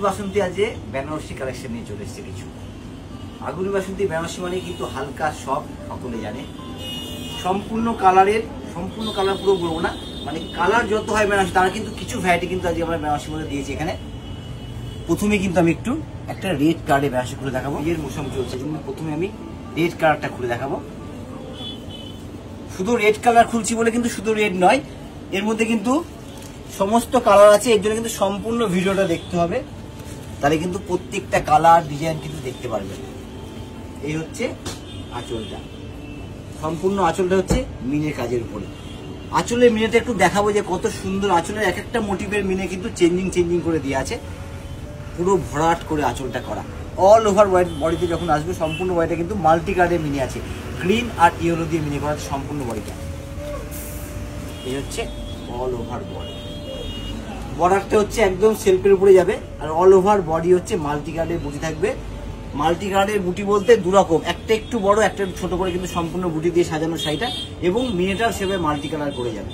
বাসন্তী আজ বেনারসি কালেকশন নিয়ে চলে এসেছে কিছু। আগুনি বাসন্তী বেনারসি মানে কিন্তু হালকা সব, সকলে জানে। সম্পূর্ণ কালার পুরো বলবো না, মানে কালার যত হয় বেনারসি তার কিন্তু কিছু ভ্যারাইটি কিন্তু আজকে আমরা বেনারসির মধ্যে দিয়েছি এখানে। প্রথমে কিন্তু আমি একটু একটা রেড কালারে বেনারসি খুলে দেখাবো। এর মৌসুম চলছে, প্রথমে আমি রেড কালারটা খুলে দেখাবো। শুধু রেড কালার খুলছি বলে কিন্তু শুধু রেড নয়, এর মধ্যে কিন্তু সমস্ত কালার আছে। এর জন্য কিন্তু সম্পূর্ণ ভিডিওটা দেখতে হবে, তাহলে কিন্তু প্রত্যেকটা কালার ডিজাইন কিন্তু দেখতে পারবেন। এই হচ্ছে আঁচলটা, সম্পূর্ণ আঁচলটা হচ্ছে মিনের কাজের উপরে। আঁচলের মিনেটা একটু দেখাবো যে কত সুন্দর। আঁচলের এক একটা মোটিভের মিনে কিন্তু চেঞ্জিং করে দিয়ে আছে, পুরো ভরাট করে আঁচলটা করা। অল ওভার বডিতে যখন আসবে সম্পূর্ণ বডিটা কিন্তু মাল্টি কালারের মিনে আছে, গ্রিন আর ইয়েলো দিয়ে মিনে করা আছে সম্পূর্ণ বডিটা। এই হচ্ছে অল ওভার বডি। বর্ডারটা হচ্ছে একদম সেলফের উপরে যাবে, আর অল ওভার বডি হচ্ছে মাল্টি কালারের বুটি থাকবে। মাল্টি কালারের বুটি বলতে দুরকম, একটা একটু বড়, একটা ছোট করে কিন্তু সম্পূর্ণ বুটি দিয়ে সাজানো শাড়িটা, এবং মিনেটাও সেভাবে মাল্টি কালার করে যাবে।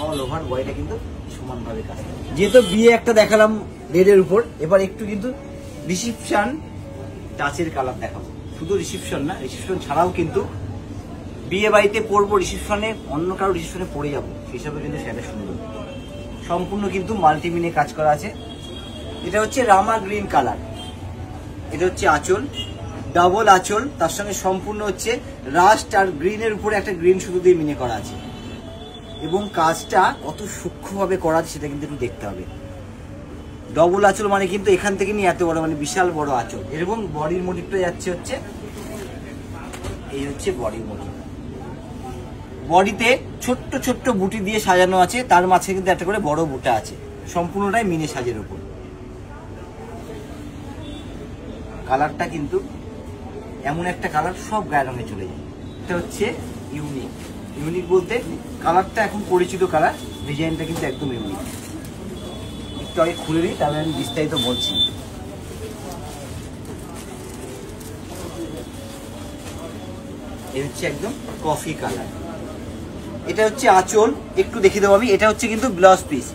অল ওভার বডিটা কিন্তু সমানভাবে কাজ করে। যেহেতু বিয়ে একটা দেখালাম রেডের উপর, এবার একটু কিন্তু রিসিপশন টাচের কালার দেখাবো। শুধু রিসিপশন না, রিসিপশন ছাড়াও কিন্তু বিয়ে বাড়িতে পরবো, রিসিপশনে অন্য কারো রিসিপশনে পরে যাবো, হিসাবে কিন্তু সেটা সুন্দর। সম্পূর্ণ কিন্তু মাল্টিমিনে কাজ করা আছে। এটা হচ্ছে রামা গ্রিন কালার। এটা হচ্ছে আঁচল, ডাবল আঁচল, তার সঙ্গে সম্পূর্ণ হচ্ছে রাস্ট আর গ্রিনের উপরে একটা গ্রিন সুতো দিয়ে মিনে করা আছে, এবং কাজটা কত সূক্ষ্মভাবে করা আছে সেটা কিন্তু একটু দেখতে হবে। ডবল আঁচল মানে কিন্তু এখান থেকে নিয়ে এত বড়, মানে বিশাল বড় আঁচল। এরকম বডির মোটিভটা যাচ্ছে হচ্ছে, এই হচ্ছে বডির মোটিভ। বডিতে ছোট্ট ছোট্ট বুটি দিয়ে সাজানো আছে, তার মাঝে কিন্তু একটা করে বড় বুটা আছে, সম্পূর্ণটাই মিনে সাজের উপর। কালারটা কিন্তু এমন একটা কালার সব গায়ের রঙে চলে যায়। এটা হচ্ছে ইউনিক বলতে কালারটা এখন পরিচিত কালার, ডিজাইনটা কিন্তু একদম ইউনিক। একটু আগে খুলে নিই, তাহলে আমি বিস্তারিত বলছি। এই হচ্ছে একদম কফি কালার। এটা হচ্ছে আঁচল, একটু দেখিয়ে দেবো আমি। এটা হচ্ছে কিন্তু ব্লাউজ পিস,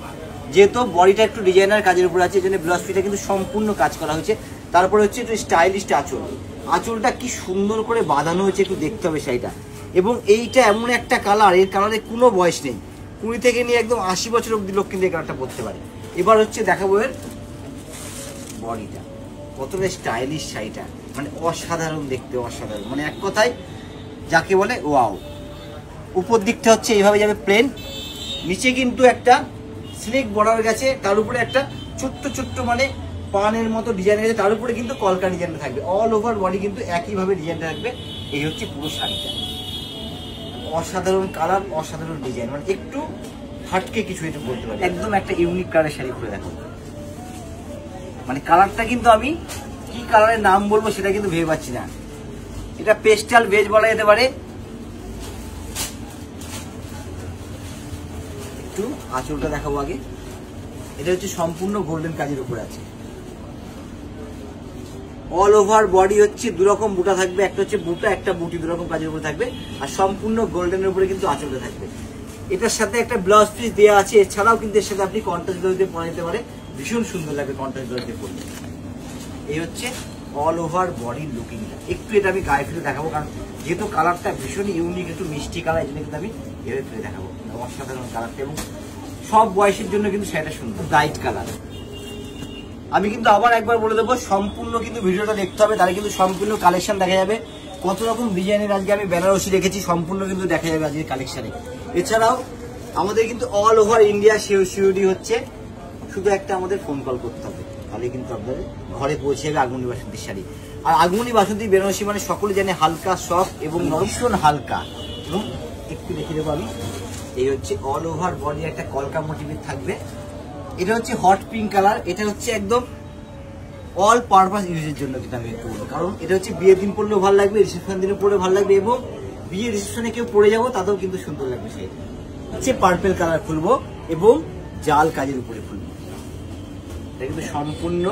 যেহেতু বডিটা একটু ডিজাইনার কাজের উপর আছে, এই জন্য ব্লাউজ পিসটা কিন্তু সম্পূর্ণ কাজ করা হয়েছে। তারপরে হচ্ছে একটু স্টাইলিশ আঁচল। আঁচলটা কি সুন্দর করে বাঁধানো হয়েছে একটু দেখতে হবে শাড়িটা। এবং এইটা এমন একটা কালার, এর কালারে কোনো বয়স নেই, 20 থেকে নিয়ে একদম 80 বছর অব্দি লোক কিন্তু এই কালারটা পরতে পারে। এবার হচ্ছে দেখাবো এর বডিটা, কতটা স্টাইলিশ শাড়িটা, মানে অসাধারণ দেখতে, অসাধারণ, মানে এক কথায় যাকে বলে ওয়াও। উপর দিকটা হচ্ছে এইভাবে যাবে প্লেন, নিচে কিন্তু একটা স্লিক বর্ডার গেছে, তার উপরে একটা ছোট্ট ছোট্ট মানে পানের মতো ডিজাইন গেছে, তার উপরে কিন্তু কলকা ডিজাইনটা থাকবে। অল ওভার বডি কিন্তু একইভাবে ডিজাইনটা থাকবে। এই হচ্ছে পুরো শাড়িটা, অসাধারণ কালার, অসাধারণ ডিজাইন, মানে একটু হাটকে কিছু এটা বলতে পারি। একদম একটা ইউনিক কালারের শাড়ি খুলে দেখো, মানে কালারটা কিন্তু আমি কি কালারের নাম বলবো সেটা কিন্তু ভেবে পাচ্ছি না। এটা পেস্টাল বেজ বলা যেতে পারে। একটু আঁচলটা দেখাবো আগে। এটা হচ্ছে সম্পূর্ণ গোল্ডেন কাজের উপরে আছে। অল ওভার বডি হচ্ছে দুরকম বুটা থাকবে, একটা হচ্ছে বুটা, একটা বুটি, দুরকম কাজের উপরে থাকবে, আর সম্পূর্ণ গোল্ডেনের উপরে কিন্তু আঁচলটা থাকবে। এটার সাথে একটা ব্লাউজ পিস দেওয়া আছে, এছাড়াও কিন্তু এর সাথে আপনি কন্ট্রাস্ট ব্লাউজ দিয়ে পরা যেতে পারে, ভীষণ সুন্দর লাগবে কন্ট্রাস্ট ব্লাউজ দিয়ে পরলে। এই হচ্ছে অল ওভার বডির লুকিংটা। একটু এটা আমি গায়ে ফেলে দেখাবো, কারণ যেহেতু কালারটা ভীষণ ইউনিক, একটু মিষ্টি কালার, এই জন্য কিন্তু আমি এভাবে ফেলে দেখাবো। অসাধারণ কালারটা, এবং সব বয়সের জন্য কিন্তু সেটা সুন্দর। Bright colour. আমি কিন্তু আবার একবার বলে দেবো, সম্পূর্ণ কিন্তু ভিডিওটা দেখতে হবে, তাহলে কিন্তু সম্পূর্ণ কালেকশন দেখা যাবে। কত রকম ডিজাইনের আজকে আমি বেনারসি রেখেছি, সম্পূর্ণ কিন্তু দেখা যাবে আজকের কালেকশনে। এছাড়াও আমাদের কিন্তু অল ওভার ইন্ডিয়া সিওডি হচ্ছে, শুধু একটা আমাদের ফোন কল করতে হবে, তাহলে কিন্তু আপনাদের ঘরে পৌঁছে যাবে আগুনি বাসন্তী শাড়ি। আর আগুনি বাসন্তী বেনারসি মানে সকলে জানে হালকা সফট এবং ভীষণ হালকা। এবং একটু দেখে দেবো আমি, এই হচ্ছে অল ওভার বডি একটা কলকা মোটিভের থাকবে। এটা হচ্ছে হট পিঙ্ক কালার। এটা হচ্ছে একদম অল পারপাস ইউজের জন্য কিন্তু আমি একটু বলবো, কারণ এটা হচ্ছে বিয়ের দিন পরলেও ভালো লাগবে, রিসেপশন দিনে পরে ভালো লাগবে, এবং বিয়ে রিসেপশনে কেউ পরে যাবো তাতেও কিন্তু সুন্দর লাগবে। সেই হচ্ছে পার্পেল কালার খুলবো এবং জাল কাজের উপরে খুলবো। এটা কিন্তু সম্পূর্ণ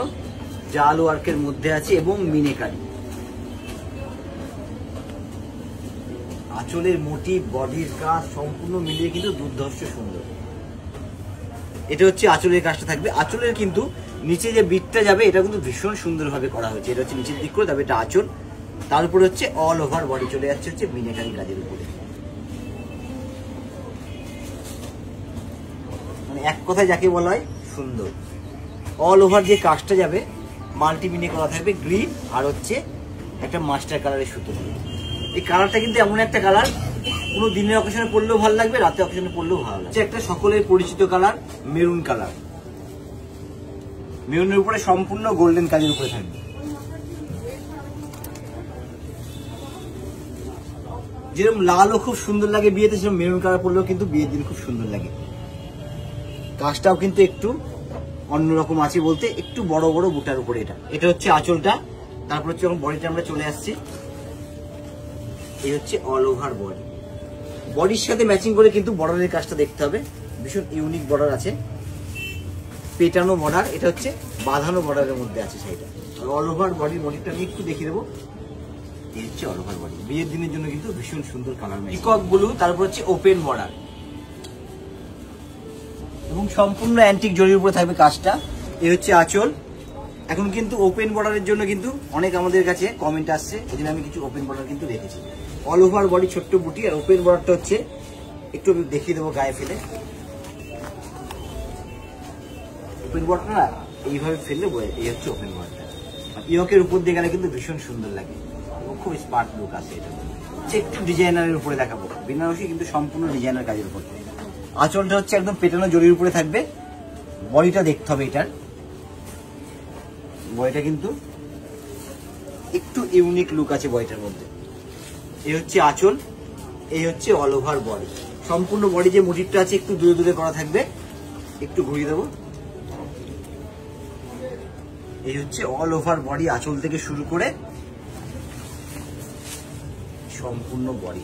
জাল ওয়ার্কের মধ্যে আছে এবং মিনে কাজ। আঁচলের মোটিভ, বডির কাজ সম্পূর্ণ মিলিয়ে কিন্তু দুর্ধর্ষ সুন্দর। এটা হচ্ছে আঁচলের কাজটা থাকবে। আঁচলের কিন্তু নিচে যে বিটটা যাবে এটা কিন্তু ভীষণ সুন্দরভাবে করা হয়েছে। এটা হচ্ছে নিচের দিক করে, তবে এটা আঁচল, তার উপরে হচ্ছে অল ওভার বডি চলে যাচ্ছে হচ্ছে মিনাকারি কাজের উপরে। মানে এক কথায় যাকে বলা হয় সুন্দর। অল ওভার যে কাজটা যাবে মাল্টি মিনে করা থাকবে, গ্রিন আর হচ্ছে একটা মাস্টার কালারের সুতো। এই কালারটা কিন্তু এমন একটা কালার, কোনো দিনের অকেশনে পরলেও ভালো লাগবে, রাতে অকেশনে পরলেও ভালো লাগবে। একটা সকলের পরিচিত কালার মেরুন কালার। মেরুনের উপরে সম্পূর্ণ গোল্ডেন কাজের উপরে থাকবে। যেরকম লালও খুব সুন্দর লাগে বিয়েতে, সেরকম মেরুন কালার পরলেও কিন্তু বিয়ের দিন খুব সুন্দর লাগে। কাজটাও কিন্তু একটু অন্যরকম আছে, বলতে একটু বড় বড় বুটার উপরে। এটা হচ্ছে আঁচলটা, তারপর হচ্ছে যখন বডিটা আমরা চলে আসছি, এই হচ্ছে অল ওভার বডি। বডির সাথে ম্যাচিং করে কিন্তু বর্ডারের কাজটা দেখতে হবে, ভীষণ ইউনিক বর্ডার আছে, পেটানো বর্ডার। এটা হচ্ছে বাঁধানো বর্ডারের মধ্যে আছে সেইটা। অল ওভার বডির মডিটা আমি একটু দেখিয়ে দেবো। এই হচ্ছে অল ওভার বডি, বিয়ের দিনের জন্য কিন্তু ভীষণ সুন্দর কালার। পিকক ব্লু, তারপর হচ্ছে ওপেন বর্ডার এবং সম্পূর্ণ অ্যান্টিক জরির উপরে থাকবে কাজটা। এই হচ্ছে আঁচল। এখন কিন্তু ওপেন বর্ডারের জন্য কিন্তু অনেক আমাদের কাছে কমেন্ট আসছে, এই জন্য আমি কিছু ওপেন বর্ডার কিন্তু রেখেছি। অল ওভার বডি ছোট্ট বুটি, আর ওপেন বর্ডারটা হচ্ছে একটু আমি দেখিয়ে দেবো গায়ে ফেলে। ওপেন বর্ডারটা এইভাবে ফেললে এই হচ্ছে ওপেন বর্ডারটা। ইয়কের উপর দিয়ে গেলে কিন্তু ভীষণ সুন্দর লাগে এবং খুব স্মার্ট লুক আছে। এটা একটু ডিজাইনারের উপরে দেখাবো, বেনারসি কিন্তু সম্পূর্ণ ডিজাইনার কাজের উপর। আঁচলটা হচ্ছে একদম পেটানো জরির উপরে থাকবে। বডিটা দেখতে হবে, এটার বডিটা কিন্তু একটু ইউনিক লুক আছে বডিটার মধ্যে। এই হচ্ছে আঁচল, এই হচ্ছে অল ওভার বডি। সম্পূর্ণ বডি যে মোটিভটা আছে একটু দূরে দূরে করা থাকবে, একটু ঘুরিয়ে দেবো। এই হচ্ছে অল ওভার বডি, আঁচল থেকে শুরু করে সম্পূর্ণ বডি।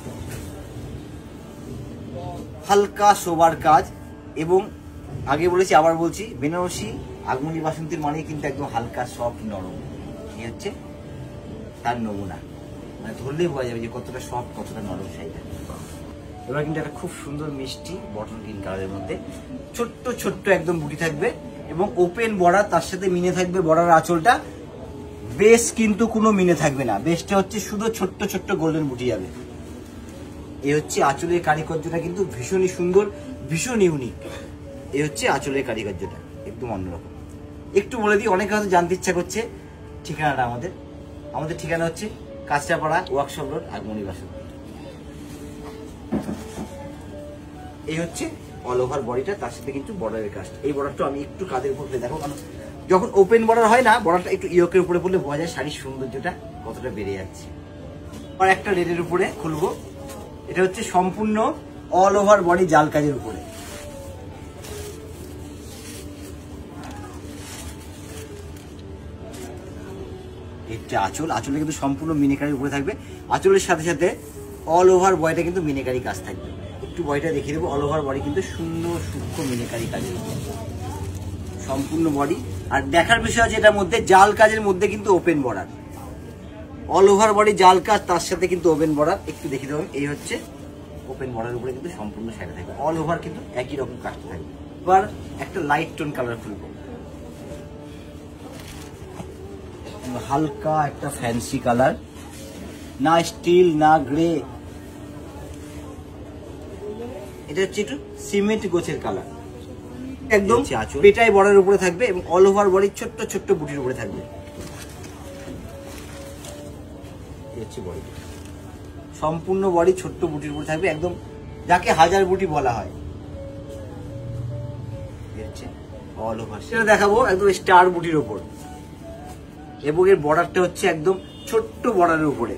হালকা সোবার কাজ, এবং আগে বলেছি আবার বলছি, বেনারসি আগমনী বাসন্তীর মানে কিন্তু একদম হালকা সফট নরম। এই হচ্ছে তার নমুনা, মানে ধরলেই বোঝা যাবে যে কতটা সফট কতটা নরম শাড়িটা। এবার কিন্তু একটা খুব সুন্দর মিষ্টি বটল গ্রিন কালারের মধ্যে ছোট্ট ছোট্ট একদম বুটি থাকবে এবং ওপেন বর্ডার, তার সাথে মিনে থাকবে বর্ডার আঁচলটা। বেশ কিন্তু কোনো মিনে থাকবে না, বেশটা হচ্ছে শুধু ছোট্ট ছোট্ট গোল্ডেন বুটি যাবে। এই হচ্ছে আঁচলের কারিকার্যটা কিন্তু ভীষণই সুন্দর, ভীষণ ইউনিক। এই হচ্ছে আঁচলের কারিকার্যটা একদম অন্যরকম। একটু বলে দিই, অনেকে হয়তো জানতে ইচ্ছা করছে ঠিকানাটা। আমাদের ঠিকানা হচ্ছে কাঁচরাপাড়া ওয়ার্কশপ রোড, আগমনী বাসন্তী। এই হচ্ছে অল ওভার বডিটা, তার সাথে কিন্তু বর্ডারের কাজটা। এই বর্ডারটা আমি একটু কাঁধের উপর দেখো, কারণ যখন ওপেন বর্ডার হয় না, বর্ডারটা একটু ইয়কের উপরে পড়লে বোঝা যায় শাড়ির সৌন্দর্যটা কতটা বেড়ে যাচ্ছে। আর একটা রেডের উপরে খুলবো, এটা হচ্ছে সম্পূর্ণ অল ওভার বডি জাল কাজের উপরে। এটা আঁচল, আঁচলে কিন্তু সম্পূর্ণ মিনেকারির উপরে থাকবে। আঁচলের সাথে সাথে অল ওভার বডিটা কিন্তু মিনেকারি কাজ থাকবে। একটু বডিটা দেখিয়ে দেবো। অল ওভার বডি কিন্তু সুন্দর সূক্ষ্ম মিনেকারি কাজের উপর সম্পূর্ণ বডি। আর দেখার বিষয় আছে, এটার মধ্যে জাল কাজের মধ্যে কিন্তু open border. All over body জাল কাজ, তার সাথে কিন্তু ওপেন বর্ডার। একটু দেখিয়ে দেবো। এই হচ্ছে ওপেন বর্ডার উপরে কিন্তু সম্পূর্ণ শাড়ি থাকবে। অল ওভার কিন্তু একই রকম কাজটা থাকবে। এবার একটা লাইট টোন কালার খুলবো, হালকা একটা ফ্যান্সি কালার, না স্টিল না গ্রে, এটা হচ্ছে একটু সিমেন্ট গোছের কালার। একদম পেটাই বর্ডারের উপরে থাকবে এবং অল ওভার বডি ছোট্ট ছোট্ট বুটির উপরে থাকবে। সম্পূর্ণ বডি ছোট্ট বুটির উপরে থাকবে, একদম যাকে হাজার বুটি বলা হয়। অল ওভার সেটা দেখাবো একদম স্টার বুটির উপর, এবং এর বর্ডারটা হচ্ছে একদম ছোট্ট বর্ডারের উপরে।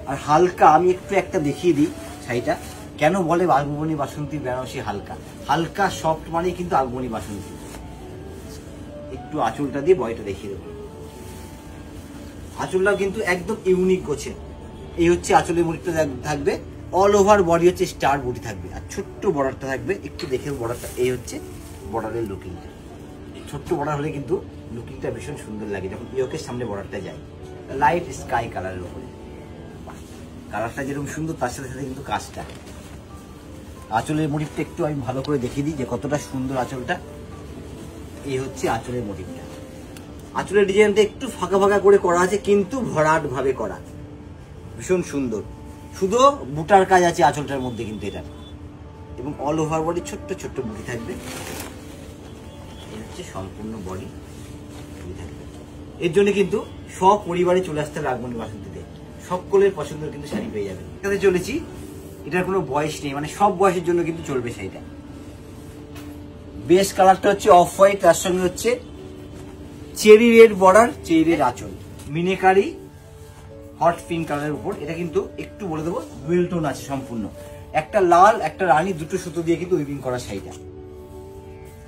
আর হালকা, আমি একটু একটা দেখিয়ে দিই শাড়িটা কেন বলে আগমনী বাসন্তী বেনারসি হালকা। হালকা সফট মানে কিন্তু আগমনী বাসন্তী। একটু আঁচলটা দিয়ে বডিটা দেখিয়ে দেবো। আঁচলটাও কিন্তু একদম ইউনিক গোছে। এই হচ্ছে আঁচলের বুটিটা থাকবে। অল ওভার বডি হচ্ছে স্টার বুটি থাকবে, আর ছোট্ট বর্ডারটা থাকবে। একটু দেখে বর্ডারটা, এই হচ্ছে বর্ডারের লুকিংটা। ছোট্ট বর্ডার হলে কিন্তু লুকিংটা ভীষণ সুন্দর লাগে যখন ইয়কের সামনে বর্ডারটা যায়। লাইট স্কাই কালারের উপরে কালারটা যেরকম সুন্দর, তার সাথে সাথে কিন্তু কাজটা। আঁচলের মোটিভটা একটু আমি ভালো করে দেখিয়ে দিই যে কতটা সুন্দর আঁচলটা। এই হচ্ছে আঁচলের মোটিভটা। আঁচলের ডিজাইনটা একটু ফাঁকা ফাঁকা করে করা আছে, কিন্তু ভরাট ভাবে করা, ভীষণ সুন্দর। শুধু বুটার কাজ আছে আঁচলটার মধ্যে কিন্তু এটা, এবং অল ওভার বডি ছোট্ট ছোট্ট বুটি থাকবে। এই হচ্ছে সম্পূর্ণ বডি থাকবে। এর জন্য কিন্তু সব পরিবারে চলে আসতে হবে আগমনী বাসন্তীতে, সকলের পছন্দের কিন্তু শাড়ি পেয়ে যাবে। এখানে চলেছি, এটার কোনো বয়স নেই, মানে সব বয়সের জন্য কিন্তু চলবে শাড়িটা। বেস কালারটা হচ্ছে অফ হোয়াইট, তার সঙ্গে হচ্ছে cherry red border, cherry red আঁচল, মিনেকারি হট পিঙ্ক কালারের উপর। এটা কিন্তু একটু বলে দেবো ডুয়েল টোন আছে সম্পূর্ণ, একটা লাল একটা রানী, দুটো সুতো দিয়ে কিন্তু উইভিং করা শাড়িটা।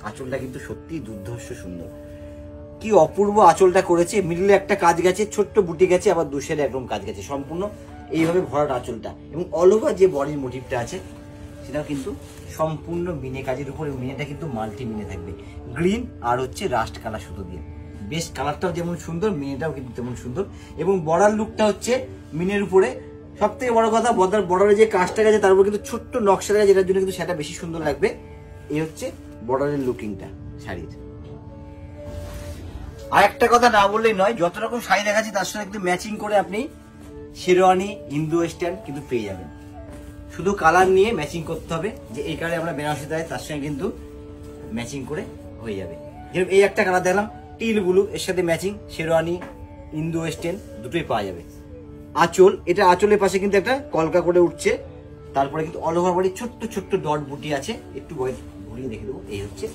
আঁচলটা কিন্তু সত্যি দুর্ধর্ষ সুন্দর, কি অপূর্ব আঁচলটা করেছে। মিডলে একটা কাজ গেছে, ছোট্ট বুটি গেছে, আবার দুশের একদম কাজ গেছে, সম্পূর্ণ এইভাবে ভরাট আঁচলটা। এবং অল ওভার যে বডির মোটিভটা আছে সেটাও কিন্তু সম্পূর্ণ মিনে কাজের উপর, মিনেটা কিন্তু মাল্টি মিনে থাকবে, গ্রিন আর হচ্ছে রাস্ট কালার সুতো দিয়ে। বেশ কালারটাও যেমন সুন্দর, মিনেটাও কিন্তু তেমন সুন্দর। এবং বর্ডার লুকটা হচ্ছে মিনের উপরে, সব থেকে বড় কথা বর্ডারের যে কাজটা গেছে তার উপর কিন্তু ছোট্ট নকশা গেছে, যেটার জন্য কিন্তু সেটা বেশি সুন্দর লাগবে। এই হচ্ছে বর্ডারের লুকিংটা শাড়ির। আর একটা কথা না বললেই নয়, যত রকম শাড়ি দেখাচ্ছি তার সঙ্গে কিন্তু ম্যাচিং করে আপনি শেরওয়ানি, ইন্দো ওয়েস্টার্ন কিন্তু পেয়ে যাবেন। শুধু কালার নিয়ে ম্যাচিং করতে হবে, যে এই কালারে আমরা বেনারসি দেয় তার সঙ্গে কিন্তু ম্যাচিং করে হয়ে যাবে। যেরকম এই একটা কালার দেখলাম টিল ব্লু, এর সাথে ম্যাচিং শেরওয়ানি, ইন্দো ওয়েস্টার্ন দুটোই পাওয়া যাবে। আঁচল, এটা আঁচলের পাশে কিন্তু একটা কলকা করে উঠছে, তারপরে কিন্তু অল ওভার বডি ছোট্ট ছোট্ট ডট বুটি আছে, একটু ঘুরিয়ে দেখে দেবো। এই হচ্ছে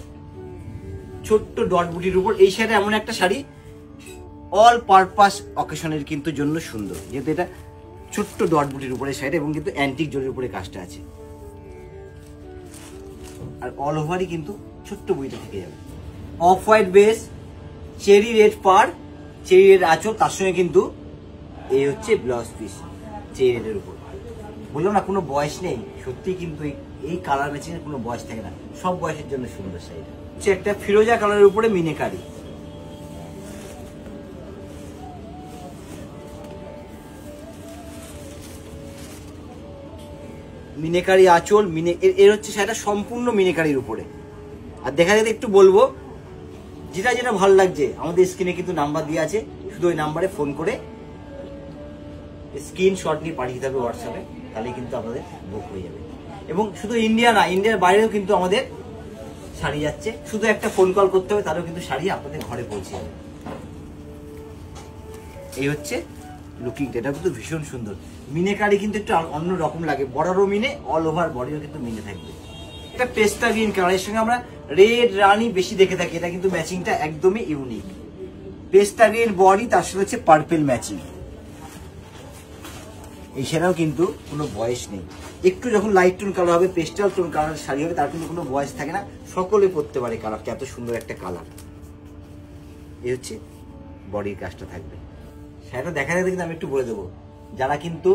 ছোট্ট ডট বুটির উপর এই শাড়িটা এমন একটা শাড়ি অল পারপাস অকেশনের কিন্তু জন্য সুন্দর, যেহেতু এটা ছোট্ট ডট বুটির উপরে শাড়িটা, এবং কিন্তু অ্যান্টিক জরির উপরে কাজটা আছে, আর অল ওভারই কিন্তু ছোট্ট বুটিটা থেকে যাবে। Off white base, cherry red পার, চেরি রেড আঁচল, তার সঙ্গে কিন্তু এই হচ্ছে ব্লাউজ পিস চেরি রেডের উপর। বললাম না কোনো বয়স নেই, সত্যি কিন্তু এই কালার ম্যাচিং এর কোনো বয়স থাকে না, সব বয়সের জন্য সুন্দর শাড়িটা। হচ্ছে একটা ফিরোজা কালারের উপরে মিনেকারি, মিনেকারি আঁচল, এর হচ্ছে শাড়িটা সম্পূর্ণ মিনেকারির উপরে। আর দেখা যাবে একটু বলবো, যেটা যেটা ভালো লাগছে আমাদের স্ক্রিনে কিন্তু নাম্বার দিয়ে আছে, শুধু ওই নাম্বারে ফোন করে স্ক্রিনশট নিয়ে পাঠিয়ে দিতে হবে হোয়াটসঅ্যাপে, তাহলে কিন্তু আপনাদের বুক হয়ে যাবে। এবং শুধু ইন্ডিয়া না, ইন্ডিয়ার বাইরেও কিন্তু আমাদের শাড়ি যাচ্ছে, শুধু একটা ফোন কল করতে হবে, তারও কিন্তু শাড়ি আপনাদের ঘরে পৌঁছে যাবে। এই হচ্ছে লুকিংটা, এটা কিন্তু ভীষণ সুন্দর। মিনেকারি কিন্তু একটু অন্য রকম লাগে, বর্ডারও মিনে, অল ওভার বডিও কিন্তু মিনে থাকবে। এটা পেস্টা গ্রিন কালারের সঙ্গে আমরা রেড রানী বেশি দেখে থাকি, এটা কিন্তু ম্যাচিংটা একদমই ইউনিক। পেস্টা গ্রিন বডি, তার সাথে হচ্ছে পার্পেল ম্যাচিং। এছাড়াও কিন্তু কোনো বয়স নেই, একটু যখন লাইট টোন কালার হবে, পেস্টাল টোন কালার শাড়ি হবে, তার কিন্তু কোনো বয়স থাকে না, সকলে পরতে পারে কালারটা, এত সুন্দর একটা কালার। এই হচ্ছে বডির কাজটা থাকবে। শাড়িটা দেখা যাবে কিন্তু আমি একটু বলে দেবো, যারা কিন্তু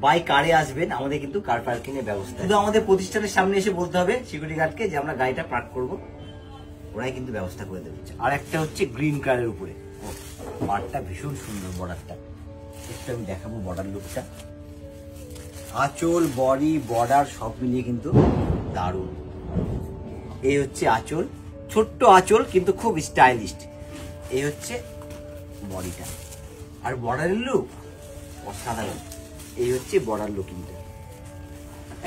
বাই কারে আসবেন আমাদের কিন্তু কার পার্কিং এর ব্যবস্থা, শুধু আমাদের প্রতিষ্ঠানের সামনে এসে বলতে হবে সিকিউরিটি গার্ডকে যে আমরা গাড়িটা পার্ক করব, ওরাই কিন্তু ব্যবস্থা করে দেবে। আর একটা হচ্ছে গ্রিন কালারের উপরে, বর্ডারটা ভীষণ সুন্দর, বর্ডারটা একটু আমি দেখাবো বর্ডার লুকটা। আঁচল, বডি, বর্ডার সব মিলিয়ে কিন্তু দারুণ। এই হচ্ছে আঁচল, ছোট্ট আঁচল কিন্তু খুব স্টাইলিস্ট। এই হচ্ছে বডিটা, আর বর্ডারের লুক অসাধারণ। এই হচ্ছে বর্ডার লুকিংটা,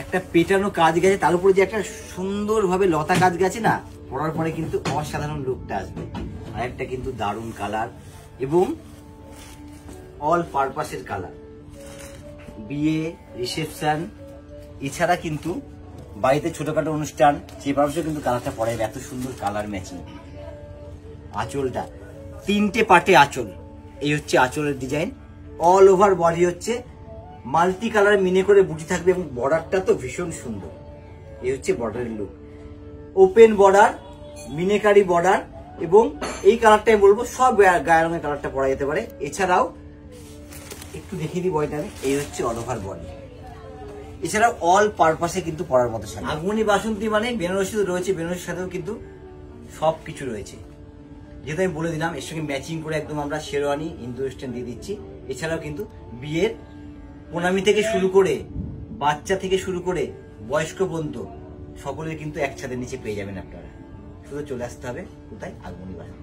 একটা পেটানো কাজ গেছে, তার উপরে যে একটা সুন্দরভাবে লতা কাজ গেছে না, পরার পরে কিন্তু অসাধারণ লুকটা আসবে। আর একটা কিন্তু দারুণ কালার, এবং অল পারপাসের কালার, বিয়ে, রিসেপশন, এছাড়া কিন্তু বাড়িতে ছোটখাটো অনুষ্ঠান, যে পারপাসে কিন্তু কালারটা পড়ে, এত সুন্দর কালার ম্যাচিং। আঁচলটা 3টে পার্টে আঁচল, এই হচ্ছে আঁচলের ডিজাইন। অল ওভার বডি হচ্ছে মাল্টি কালার মিনে করে বুটি থাকবে, এবং বর্ডারটা তো ভীষণ সুন্দর। এই হচ্ছে বর্ডারের look, open border, meenakari border, এবং এই কালারটাই বলবো সব গায়ের রঙের কালারটা পরা যেতে পারে। এছাড়াও একটু দেখিয়ে দিই বডিটা আমি, এই হচ্ছে অল ওভার বডি। এছাড়াও অল পারপাসে কিন্তু পরার মতো শাড়ি। আগমনী বাসন্তী মানে বেনারসি রয়েছে, বেনারসির সাথেও কিন্তু সবকিছু রয়েছে, যেহেতু আমি বলে দিলাম। এর সঙ্গে ম্যাচিং করে একদম আমরা শেরওয়ানি, ইন্দো ওয়েস্টার্ন দিয়ে দিচ্ছি। এছাড়াও কিন্তু বিয়ের প্রণামী থেকে শুরু করে, বাচ্চা থেকে শুরু করে বয়স্ক পর্যন্ত সকলের কিন্তু একসাথে নিচে পেয়ে যাবেন আপনারা। শুধু চলে আসতে হবে কোথায়, আগমনী বাজার।